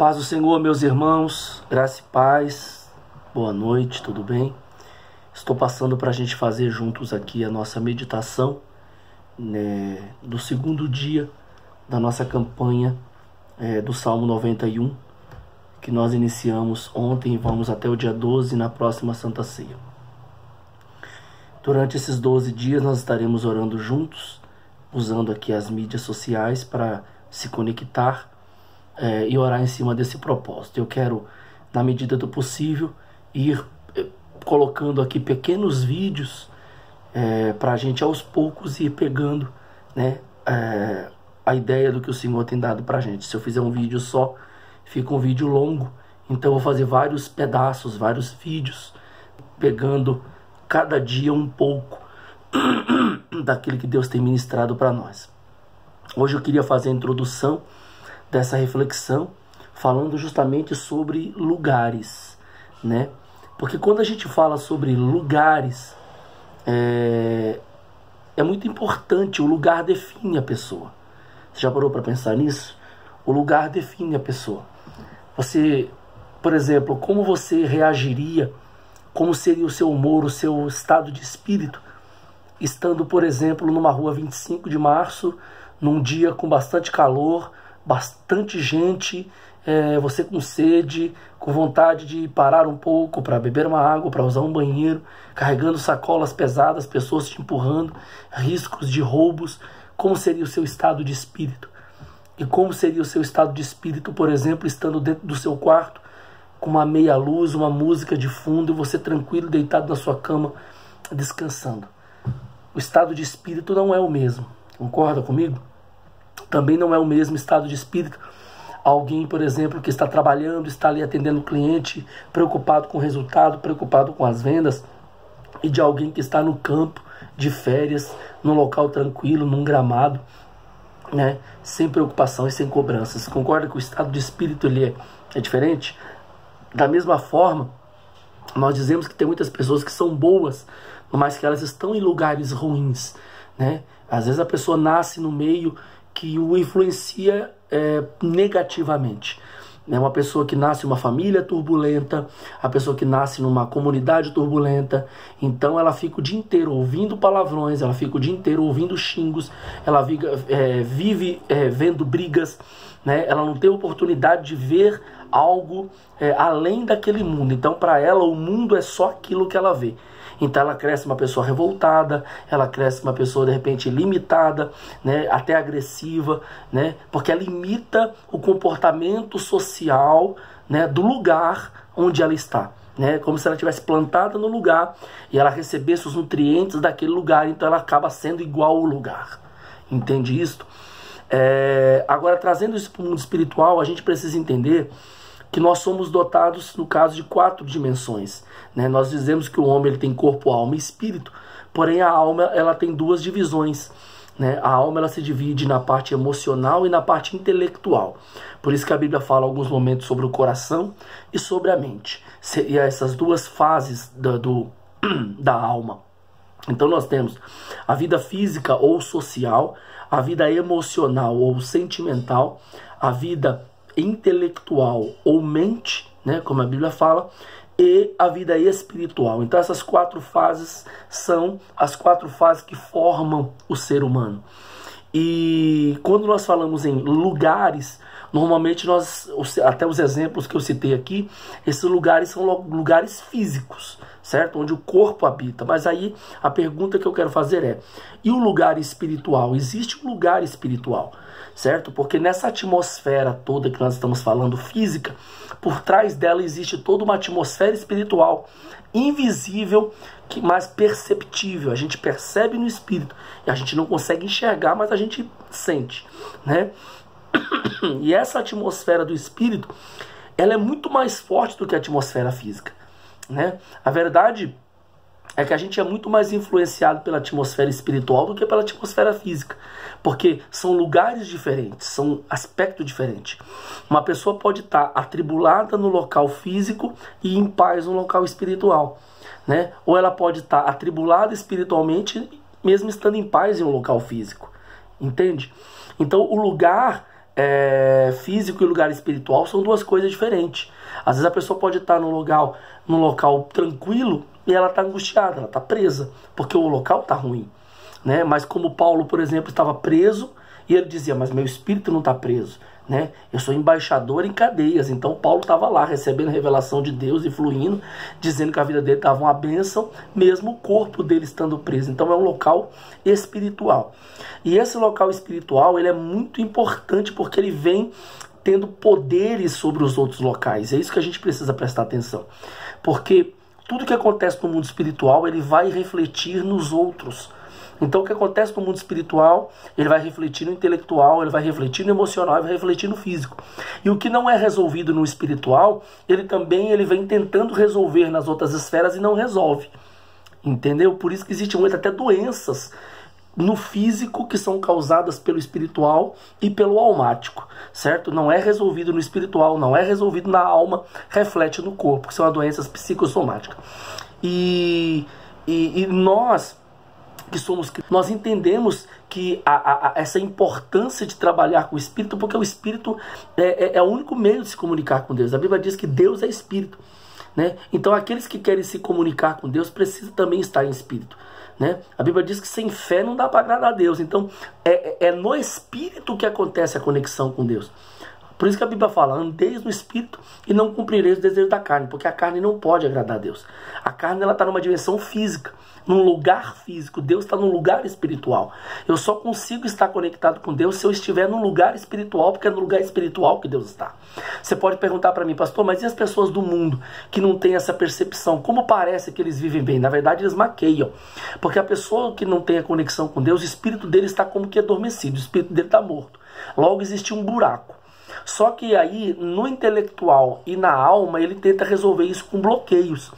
Paz do Senhor, meus irmãos, graça e paz, boa noite, tudo bem? Estou passando para a gente fazer juntos aqui a nossa meditação, do segundo dia da nossa campanha do Salmo 91, que nós iniciamos ontem e vamos até o dia 12 na próxima Santa Ceia. Durante esses 12 dias nós estaremos orando juntos, usando aqui as mídias sociais para se conectar e orar em cima desse propósito. Eu quero, na medida do possível, ir colocando aqui pequenos vídeos para a gente aos poucos ir pegando a ideia do que o Senhor tem dado para a gente. Se eu fizer um vídeo só, fica um vídeo longo, então eu vou fazer vários pedaços, vários vídeos, pegando cada dia um pouco daquilo que Deus tem ministrado para nós. Hoje eu queria fazer a introdução dessa reflexão, falando justamente sobre lugares, Porque quando a gente fala sobre lugares, é muito importante. O lugar define a pessoa. Você já parou para pensar nisso? O lugar define a pessoa. Você, por exemplo, como você reagiria, como seria o seu humor, o seu estado de espírito, estando, por exemplo, numa rua 25 de março, num dia com bastante calor, bastante gente, você com sede, com vontade de parar um pouco para beber uma água, para usar um banheiro, carregando sacolas pesadas, pessoas te empurrando, riscos de roubos. Como seria o seu estado de espírito? E como seria o seu estado de espírito, por exemplo, estando dentro do seu quarto, com uma meia luz, uma música de fundo, e você tranquilo, deitado na sua cama, descansando? O estado de espírito não é o mesmo. Concorda comigo? Também não é o mesmo estado de espírito alguém, por exemplo, que está trabalhando, está ali atendendo o cliente, preocupado com o resultado, preocupado com as vendas, e de alguém que está no campo, de férias, num local tranquilo, num gramado, sem preocupação e sem cobranças. Concorda que o estado de espírito ele é diferente? Da mesma forma, nós dizemos que tem muitas pessoas que são boas, mas que elas estão em lugares ruins, Às vezes a pessoa nasce no meio que o influencia negativamente. Uma pessoa que nasce em uma família turbulenta, a pessoa que nasce numa comunidade turbulenta, então ela fica o dia inteiro ouvindo palavrões, ela fica o dia inteiro ouvindo xingos, ela vive vendo brigas, ela não tem oportunidade de ver algo além daquele mundo. Então para ela o mundo é só aquilo que ela vê. Então ela cresce uma pessoa revoltada, ela cresce uma pessoa de repente limitada, até agressiva, porque ela imita o comportamento social, do lugar onde ela está. Como se ela estivesse plantada no lugar e ela recebesse os nutrientes daquele lugar, então ela acaba sendo igual ao lugar. Entende isso? Agora, trazendo isso para o mundo espiritual, a gente precisa entender que nós somos dotados, no caso, de 4 dimensões. Nós dizemos que o homem ele tem corpo, alma e espírito, porém a alma ela tem 2 divisões. A alma ela se divide na parte emocional e na parte intelectual. Por isso que a Bíblia fala alguns momentos sobre o coração e sobre a mente. E essas 2 fases da alma. Então nós temos a vida física ou social, a vida emocional ou sentimental, a vida intelectual ou mente, como a Bíblia fala, e a vida espiritual. Então essas 4 fases são as 4 fases que formam o ser humano. E quando nós falamos em lugares, normalmente até os exemplos que eu citei aqui, esses lugares são lugares físicos, certo? Onde o corpo habita. Mas aí a pergunta que eu quero fazer é: e o lugar espiritual? Existe um lugar espiritual, certo? Porque nessa atmosfera toda que nós estamos falando, física, por trás dela existe toda uma atmosfera espiritual, invisível, mas perceptível. A gente percebe no espírito e a gente não consegue enxergar, mas a gente sente, E essa atmosfera do espírito, ela é muito mais forte do que a atmosfera física, A verdade é que a gente é muito mais influenciado pela atmosfera espiritual do que pela atmosfera física, porque são lugares diferentes, são aspectos diferentes. Uma pessoa pode estar atribulada no local físico e em paz no local espiritual, Ou ela pode estar atribulada espiritualmente mesmo estando em paz em um local físico, entende? Então o lugar físico e lugar espiritual são duas coisas diferentes. Às vezes a pessoa pode estar num local tranquilo e ela está angustiada, ela está presa, porque o local está ruim, né? Mas como Paulo, por exemplo, estava preso e ele dizia, mas meu espírito não está preso, né? Eu sou embaixador em cadeias. Então Paulo estava lá recebendo a revelação de Deus e fluindo, dizendo que a vida dele estava uma bênção, mesmo o corpo dele estando preso. Então é um local espiritual. E esse local espiritual, ele é muito importante porque ele vem tendo poderes sobre os outros locais. É isso que a gente precisa prestar atenção. Porque tudo que acontece no mundo espiritual, ele vai refletir nos outros. Então o que acontece no mundo espiritual, ele vai refletir no intelectual, ele vai refletir no emocional, ele vai refletir no físico. E o que não é resolvido no espiritual, ele vem tentando resolver nas outras esferas e não resolve. Entendeu? Por isso que existem muitas até doenças no físico que são causadas pelo espiritual e pelo almático, certo? Não é resolvido no espiritual, não é resolvido na alma, reflete no corpo, que são as doenças psicossomáticas. E nós nós entendemos que essa importância de trabalhar com o Espírito, porque o Espírito é o único meio de se comunicar com Deus. A Bíblia diz que Deus é Espírito, né? Então aqueles que querem se comunicar com Deus precisam também estar em Espírito, né? A Bíblia diz que sem fé não dá para agradar a Deus. Então é no Espírito que acontece a conexão com Deus. Por isso que a Bíblia fala, andeis no Espírito e não cumprireis o desejo da carne, porque a carne não pode agradar a Deus. A carne está numa dimensão física, num lugar físico. Deus está num lugar espiritual. Eu só consigo estar conectado com Deus se eu estiver num lugar espiritual, porque é no lugar espiritual que Deus está. Você pode perguntar para mim, pastor, mas e as pessoas do mundo que não têm essa percepção? Como parece que eles vivem bem? Na verdade, eles maqueiam. Porque a pessoa que não tem a conexão com Deus, o espírito dele está como que adormecido, o espírito dele está morto. Logo existe um buraco. Só que aí, no intelectual e na alma, ele tenta resolver isso com bloqueios.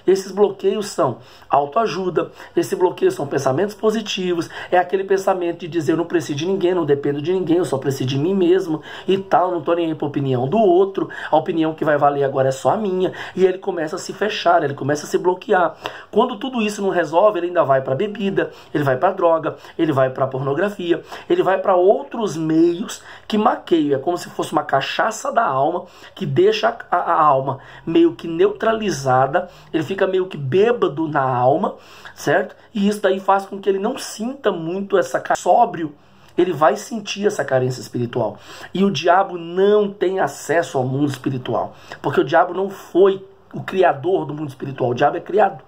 Esses bloqueios são autoajuda, esses bloqueios são pensamentos positivos, é aquele pensamento de dizer eu não preciso de ninguém, não dependo de ninguém, eu só preciso de mim mesmo e tal, não estou nem aí para a opinião do outro, a opinião que vai valer agora é só a minha, e ele começa a se fechar, ele começa a se bloquear. Quando tudo isso não resolve, ele ainda vai para a bebida, ele vai para a droga, ele vai para a pornografia, ele vai para outros meios que maqueiam, é como se fosse uma cachaça da alma, que deixa a alma meio que neutralizada, ele fica meio que bêbado na alma, certo? E isso daí faz com que ele não sinta muito essa carência. Sóbrio, ele vai sentir essa carência espiritual. E o diabo não tem acesso ao mundo espiritual, porque o diabo não foi o criador do mundo espiritual. O diabo é criado,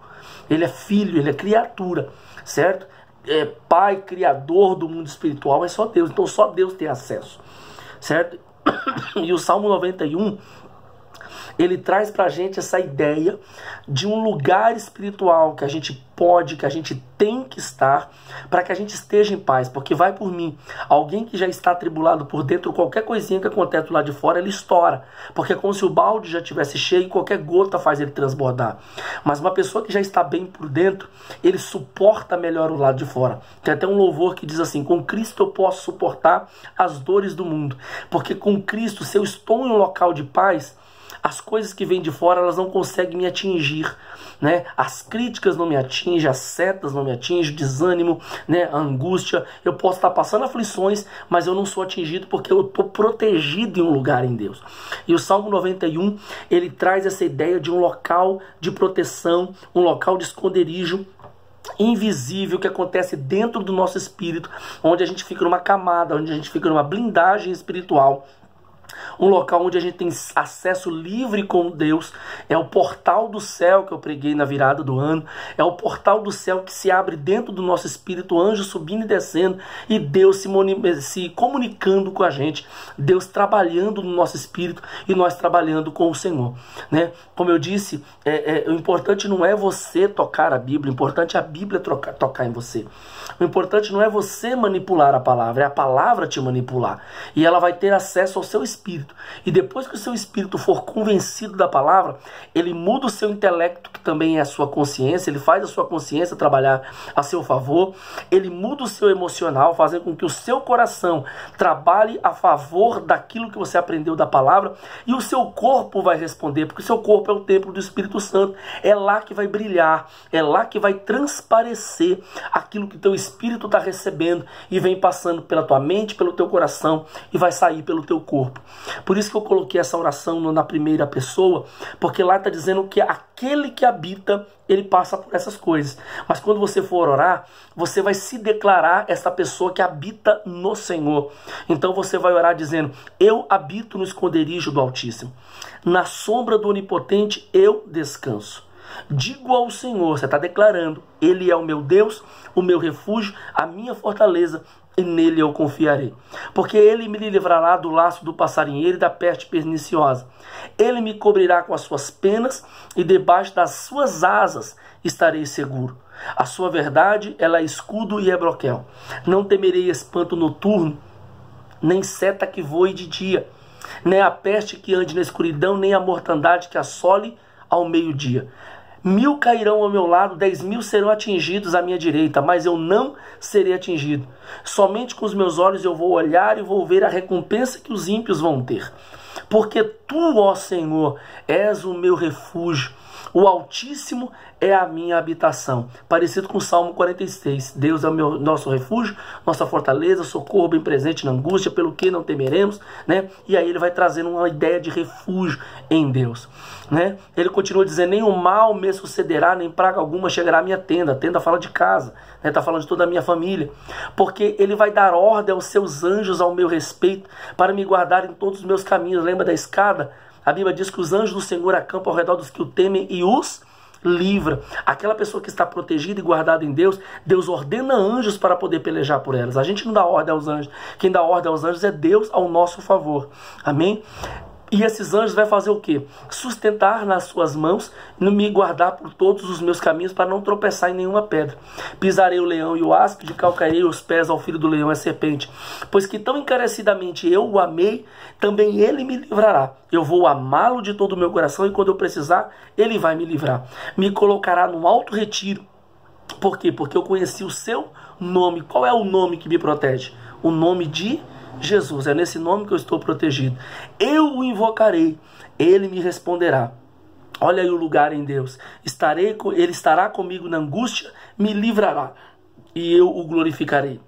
ele é filho, ele é criatura, certo? Pai, criador do mundo espiritual é só Deus. Então só Deus tem acesso, certo? E o Salmo 91, ele traz pra gente essa ideia de um lugar espiritual que a gente pode, que a gente tem que estar, para que a gente esteja em paz. Porque vai por mim, alguém que já está atribulado por dentro, qualquer coisinha que acontece lá de fora, ele estoura. Porque é como se o balde já estivesse cheio e qualquer gota faz ele transbordar. Mas uma pessoa que já está bem por dentro, ele suporta melhor o lado de fora. Tem até um louvor que diz assim, com Cristo eu posso suportar as dores do mundo. Porque com Cristo, se eu estou em um local de paz, as coisas que vêm de fora, elas não conseguem me atingir, né? As críticas não me atingem, as setas não me atingem, o desânimo, né? A angústia. Eu posso estar passando aflições, mas eu não sou atingido porque eu estou protegido em um lugar em Deus. E o Salmo 91, ele traz essa ideia de um local de proteção, um local de esconderijo invisível que acontece dentro do nosso espírito, onde a gente fica numa camada, onde a gente fica numa blindagem espiritual. Um local onde a gente tem acesso livre com Deus. É o portal do céu que eu preguei na virada do ano. É o portal do céu que se abre dentro do nosso espírito, anjo subindo e descendo, e Deus se comunicando com a gente, Deus trabalhando no nosso espírito e nós trabalhando com o Senhor, né? Como eu disse, o importante não é você tocar a Bíblia, o importante é a Bíblia tocar em você. O importante não é você manipular a palavra, é a palavra te manipular, e ela vai ter acesso ao seu espírito. espírito. E depois que o seu espírito for convencido da palavra, ele muda o seu intelecto, que também é a sua consciência, ele faz a sua consciência trabalhar a seu favor, ele muda o seu emocional, fazendo com que o seu coração trabalhe a favor daquilo que você aprendeu da palavra, e o seu corpo vai responder, porque o seu corpo é o templo do Espírito Santo. É lá que vai brilhar, é lá que vai transparecer aquilo que teu espírito está recebendo e vem passando pela tua mente, pelo teu coração e vai sair pelo teu corpo. Por isso que eu coloquei essa oração na primeira pessoa, porque lá está dizendo que aquele que habita, ele passa por essas coisas. Mas quando você for orar, você vai se declarar essa pessoa que habita no Senhor. Então você vai orar dizendo: eu habito no esconderijo do Altíssimo, na sombra do Onipotente eu descanso. Digo ao Senhor, você está declarando, Ele é o meu Deus, o meu refúgio, a minha fortaleza, e nele eu confiarei. Porque Ele me livrará do laço do passarinheiro e da peste perniciosa. Ele me cobrirá com as suas penas, e debaixo das suas asas estarei seguro. A sua verdade, ela é escudo e é broquel. Não temerei espanto noturno, nem seta que voe de dia, nem a peste que ande na escuridão, nem a mortandade que assole ao meio-dia. 1000 cairão ao meu lado, 10.000 serão atingidos à minha direita, mas eu não serei atingido. Somente com os meus olhos eu vou olhar e vou ver a recompensa que os ímpios vão ter. Porque tu, ó Senhor, és o meu refúgio. O Altíssimo é a minha habitação. Parecido com o Salmo 46. Deus é o nosso refúgio, nossa fortaleza, socorro bem presente na angústia, pelo que não temeremos, né? E aí ele vai trazendo uma ideia de refúgio em Deus, né? Ele continua dizendo: nenhum mal me sucederá, nem praga alguma chegará à minha tenda. A tenda fala de casa, né? Está falando de toda a minha família. Porque ele vai dar ordem aos seus anjos ao meu respeito, para me guardar em todos os meus caminhos. Lembra da escada? A Bíblia diz que os anjos do Senhor acampam ao redor dos que o temem e os livra. Aquela pessoa que está protegida e guardada em Deus, Deus ordena anjos para poder pelejar por elas. A gente não dá ordem aos anjos. Quem dá ordem aos anjos é Deus ao nosso favor. Amém? E esses anjos vai fazer o quê? Sustentar nas suas mãos e me guardar por todos os meus caminhos para não tropeçar em nenhuma pedra. Pisarei o leão e o áspide, calcarei os pés ao filho do leão e a serpente. Pois que tão encarecidamente eu o amei, também ele me livrará. Eu vou amá-lo de todo o meu coração e quando eu precisar, ele vai me livrar. Me colocará num alto retiro. Por quê? Porque eu conheci o seu nome. Qual é o nome que me protege? O nome de Jesus. É nesse nome que eu estou protegido. Eu o invocarei, ele me responderá. Olha aí o lugar em Deus. Ele estará comigo na angústia, me livrará e eu o glorificarei.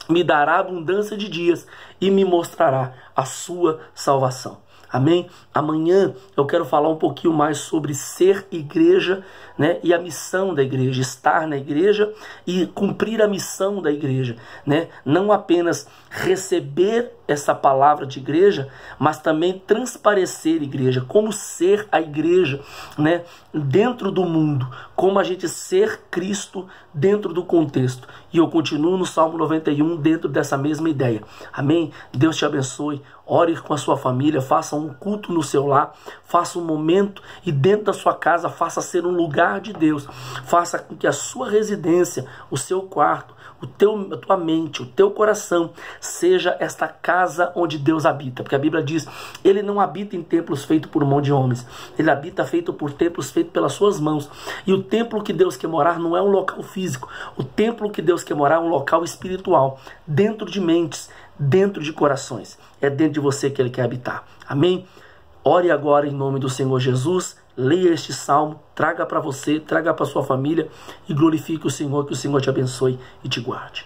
Me dará abundância de dias e me mostrará a sua salvação. Amém? Amanhã eu quero falar um pouquinho mais sobre ser igreja, né? E a missão da igreja, estar na igreja e cumprir a missão da igreja, né? Não apenas receber essa palavra de igreja, mas também transparecer igreja, como ser a igreja, né? Dentro do mundo, como a gente ser Cristo dentro do contexto. E eu continuo no Salmo 91 dentro dessa mesma ideia. Amém? Deus te abençoe. Ore com a sua família, faça um culto no seu lar, faça um momento e dentro da sua casa faça ser um lugar de Deus. Faça com que a sua residência, o seu quarto, a tua mente, o teu coração seja esta casa onde Deus habita. Porque a Bíblia diz, ele não habita em templos feitos por mão de homens. Ele habita feito por templos feitos pelas suas mãos. E o templo que Deus quer morar não é um local físico. O templo que Deus quer morar é um local espiritual, dentro de mentes, dentro de corações. É dentro de você que ele quer habitar. Amém? Ore agora em nome do Senhor Jesus. Leia este salmo, traga para você, traga para sua família e glorifique o Senhor, que o Senhor te abençoe e te guarde.